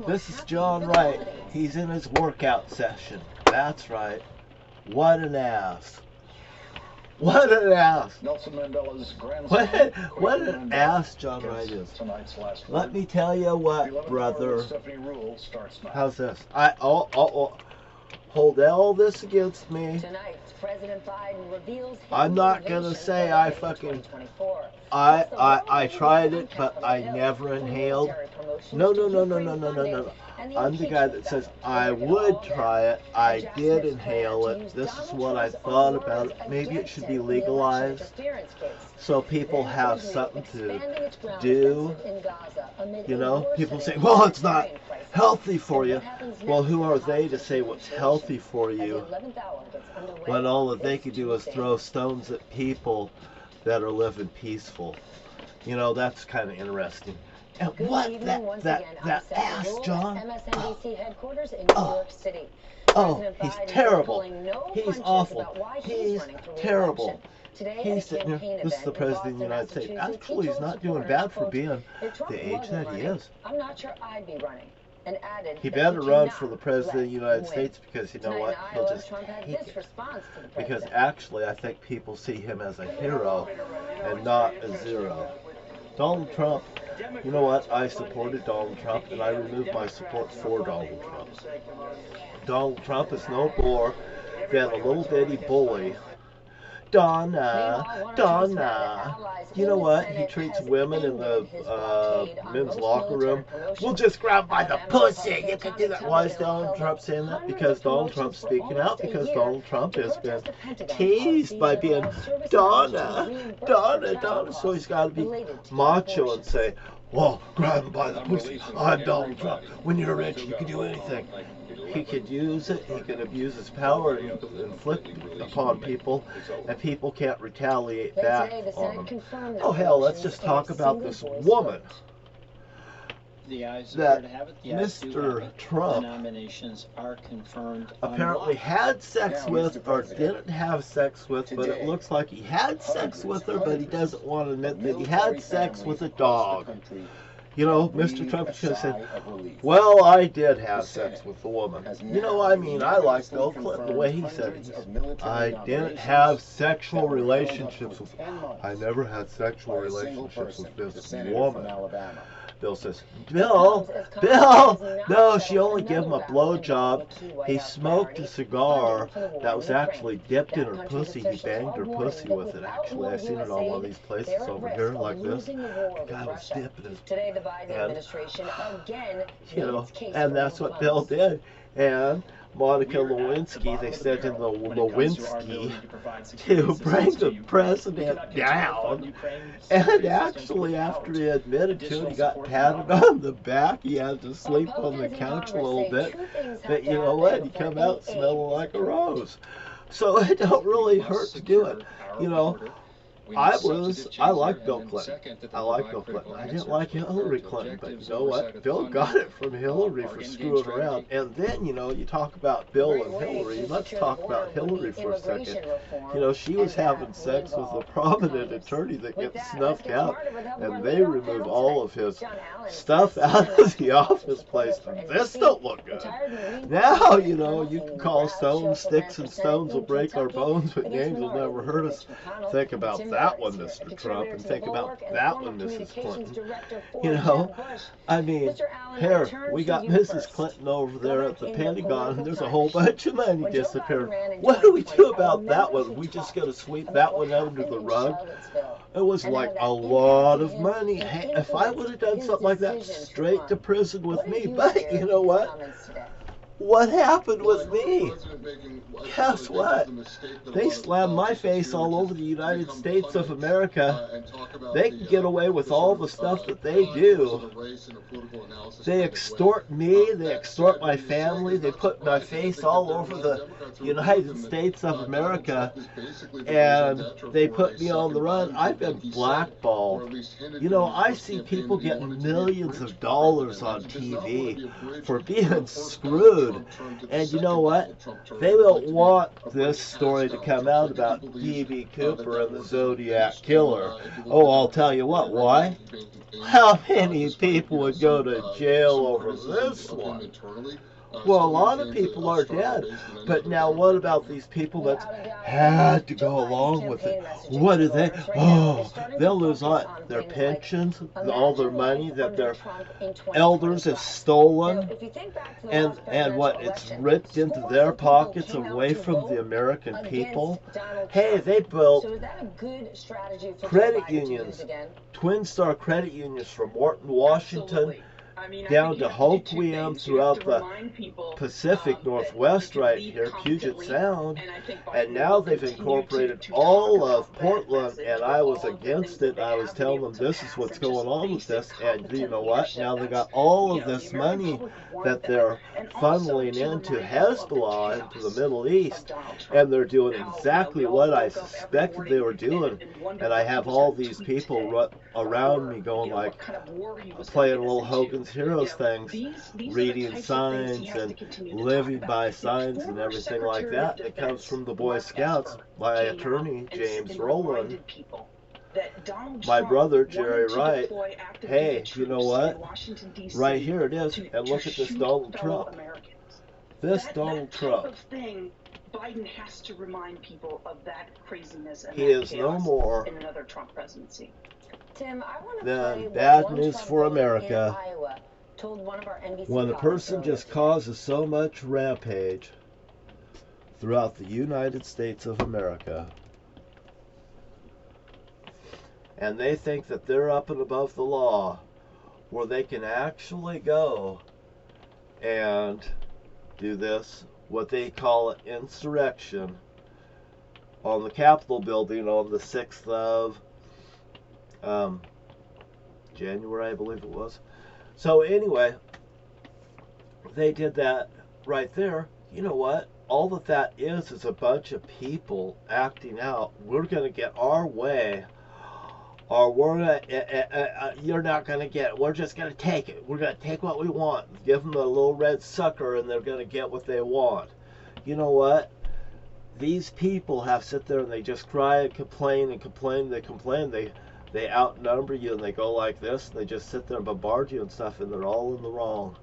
This is John Wright. He's in his workout session. That's right. What an ass. What an ass. Nelson Mandela's grandson. What an ass John Wright is. Let me tell you what, brother. How's this? Hold all this against me. Tonight, President Biden reveals I'm not gonna say I fucking I tried it, but I never inhaled. No. I'm the guy that says I would try it. I did inhale it. This is what I thought about it. Maybe it should be legalized so people have something to do. You know, people say, well, it's not healthy for you. Well, who are they to say what's healthy for you when all that they could do is throw stones at people that are living peaceful? You know, that's kind of interesting. And what that ass, John? Oh, he's terrible. He's awful. He's terrible. He's sitting here. This is the President of the United States. Actually, he's not doing bad for being the age that he is. I'm not sure I'd be running. He better run for the President of the United States because you know what? He'll just take it. Because actually, I think people see him as a hero and not a zero. Donald Trump, you know what? I supported Donald Trump and I removed my support for Donald Trump. Donald Trump is no more than a little bitty bully. Donna. You know what? He treats women in the men's locker room. We'll just grab by the pussy. You can do that. Why is Donald Trump saying that? Because Donald Trump's speaking out. Because Donald Trump has been teased by being Donna. So he's got to be macho and say, well, grab him by the pussy. I'm Donald Trump. When you're rich, you can do anything. He could use it, he could abuse his power and inflict upon people, and people can't retaliate back on him. Oh hell, let's just talk about this woman that Mr. Trump apparently had sex with or didn't have sex with, but it looks like he had sex with her, but he doesn't want to admit that he had sex with a dog. You know, Mr. Trump should have said, well, I did have sex with the woman. You know, I mean, I like Bill Clinton the way he said it. I didn't have sexual relationships with, I never had sexual relationships with this woman. Bill says, Bill, no, she only gave him a blowjob. He smoked a cigar that was actually dipped in her pussy. He banged her pussy with it. Actually, I've seen it on one of these places over here like this. The guy was dipping his you know, and that's what Bill did. And Monica Lewinsky, they sent in the Lewinsky to bring the president down. And actually, after he admitted to it, he got patted on the back. He had to sleep on the couch a little bit. But you know what? He come out smelling like a rose. So it don't really hurt to do it. You know, I like Bill Clinton. I like Bill Clinton. I didn't like Hillary Clinton, but you know what? Bill got it from Hillary for screwing around. And then, you know, you talk about Bill and Hillary. Let's talk about Hillary for a second. You know, she was having sex with a prominent attorney that gets snuffed out, and they remove all of his stuff out of the office place. This don't look good. Now, you know, you can call stones sticks and stones will break our bones, but names will never hurt us. Think about that one, Mr. Trump, and think about that one, Mrs. Clinton. You know, I mean, here, we got Mrs. Clinton over there at the Pentagon, and there's a whole bunch of money disappearing. What do we do about that one? We just got to sweep that one under the rug? It was like a lot of money. Hey, if I would have done something like that, straight to prison with me. But you know what? What happened with me? Guess what? They slammed my face all over the United States of America. They can get away with all the stuff that they do. They extort me. They extort my family. They put my face all over the United States of America. And they put me on the run. I've been blackballed. You know, I see people getting millions of dollars on TV for being screwed. food. And you know what? They don't want this story to come out about D.B. Cooper and the Zodiac Killer. Oh, I'll tell you what, why? How many people would go to jail over this one? Well, a lot of people are dead. But now what about these people that had to go along with it? What do they? Oh, they'll lose all their pensions, all their money that their elders have stolen. And what, it's ripped into their pockets away from the American people. Hey, they built credit unions, Twin Star credit unions from Morton, Washington, down to Hoquiam throughout the Pacific Northwest right here, Puget Sound, and now they've incorporated all of Portland, and I was against it. I was telling them this is what's going on with this, and you know what? Now they got all of this money that they're funneling into Hezbollah, into the Middle East, and they're doing exactly what I suspected they were doing, and I have all these people around me going like, playing little Hogan's Heroes things, reading signs and living by signs and everything like that. It comes from the Boy Scouts by attorney James Rowland. My brother Jerry Wright. Hey, you know what? Right here it is. And look at this Donald Trump. This Donald Trump. Biden has to remind people of that craziness and he is no more in another Trump presidency. Tim, I want to then bad news for America. When a person just causes so much rampage throughout the United States of America, and they think that they're up and above the law, where they can actually go and do this, what they call an insurrection, on the Capitol building on the 6th of January, I believe it was. So anyway, they did that right there. You know what? All that is a bunch of people acting out. We're going to get our way, or we're gonna, you're not going to get it. We're just going to take it. We're going to take what we want. Give them a little red sucker, and they're going to get what they want. You know what? These people have sit there and they just cry and complain and complain. They complain. They outnumber you, and they go like this, and they just sit there and bombard you and stuff, and they're all in the wrong.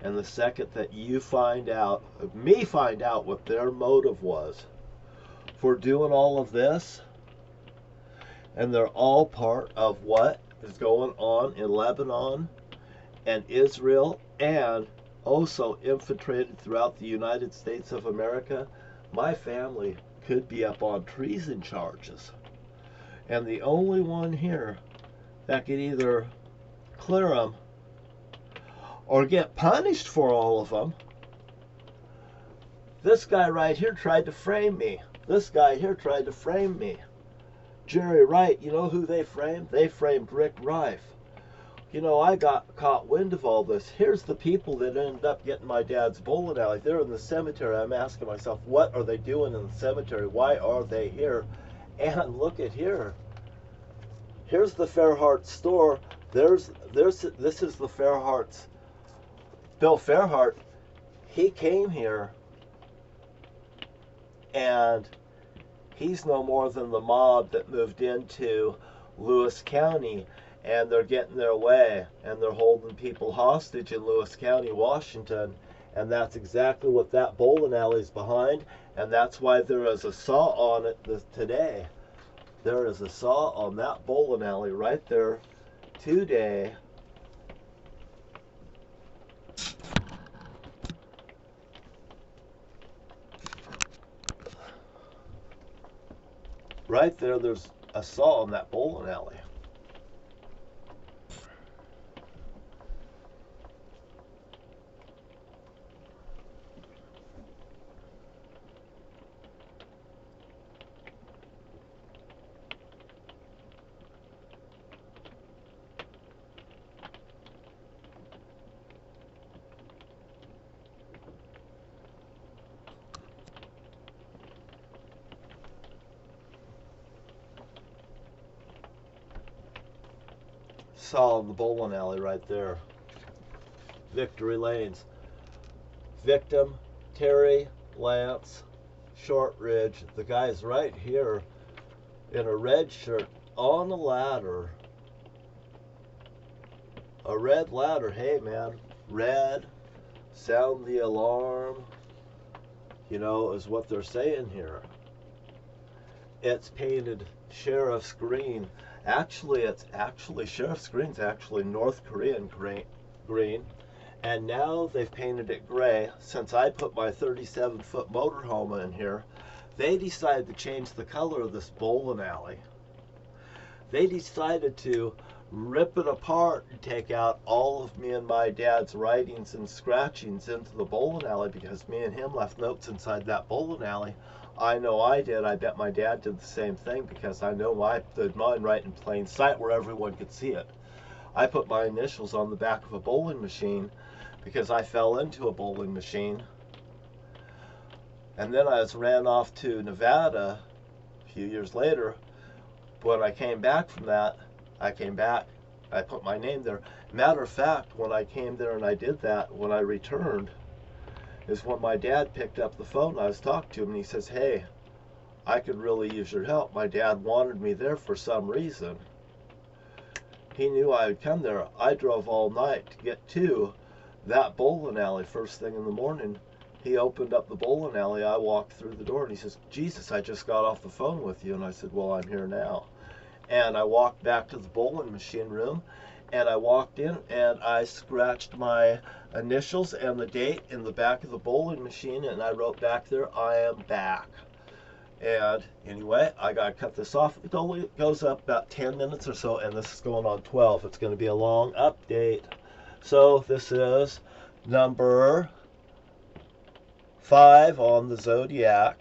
And the second that you find out what their motive was for doing all of this, and they're all part of what is going on in Lebanon and Israel, and also infiltrated throughout the United States of America, my family could be up on treason charges. And the only one here that could either clear them or get punished for all of them, this guy right here tried to frame me. This guy here tried to frame me. Jerry Wright, you know who they framed? They framed Rick Rife. You know, I got caught wind of all this. Here's the people that ended up getting my dad's bowling alley. They're in the cemetery. I'm asking myself, what are they doing in the cemetery? Why are they here? And look at here. Here's the Fairhart store. This is the Fairhart's. Bill Fairhart, he came here, and he's no more than the mob that moved into Lewis County, and they're getting their way, and they're holding people hostage in Lewis County, Washington, and that's exactly what that bowling alley is behind, and that's why there is a saw on it today. There is a saw on that bowling alley right there today. Right there, there's a saw on that bowling alley. Saw in the bowling alley right there. Victory Lanes. Victim, Terry Lance Shortridge. The guy's right here in a red shirt on a ladder. A red ladder. Hey, man. Red. Sound the alarm. You know, is what they're saying here. It's painted sheriff's green. Actually, sheriff's green's actually North Korean green. And now they've painted it gray. Since I put my 37-foot motorhome in here, they decided to change the color of this bowling alley. They decided to rip it apart and take out all of me and my dad's writings and scratchings into the bowling alley, because me and him left notes inside that bowling alley. I know I did. I bet my dad did the same thing, because I know I did mine right in plain sight where everyone could see it. I put my initials on the back of a bowling machine because I fell into a bowling machine. And then I ran off to Nevada a few years later. When I came back from that, I put my name there. Matter of fact, when I came there and I did that, when I returned, is when my dad picked up the phone. I was talking to him and he says, hey, I could really use your help. My dad wanted me there for some reason. He knew I would come there. I drove all night to get to that bowling alley first thing in the morning. He opened up the bowling alley. I walked through the door and he says, Jesus, I just got off the phone with you. And I said, well, I'm here now. And I walked back to the bowling machine room, and I walked in and I scratched my initials and the date in the back of the bowling machine, and I wrote back there, I am back. And anyway, I got to cut this off. It only goes up about 10 minutes or so, and this is going on 12. It's going to be a long update. So this is number 5 on the Zodiac.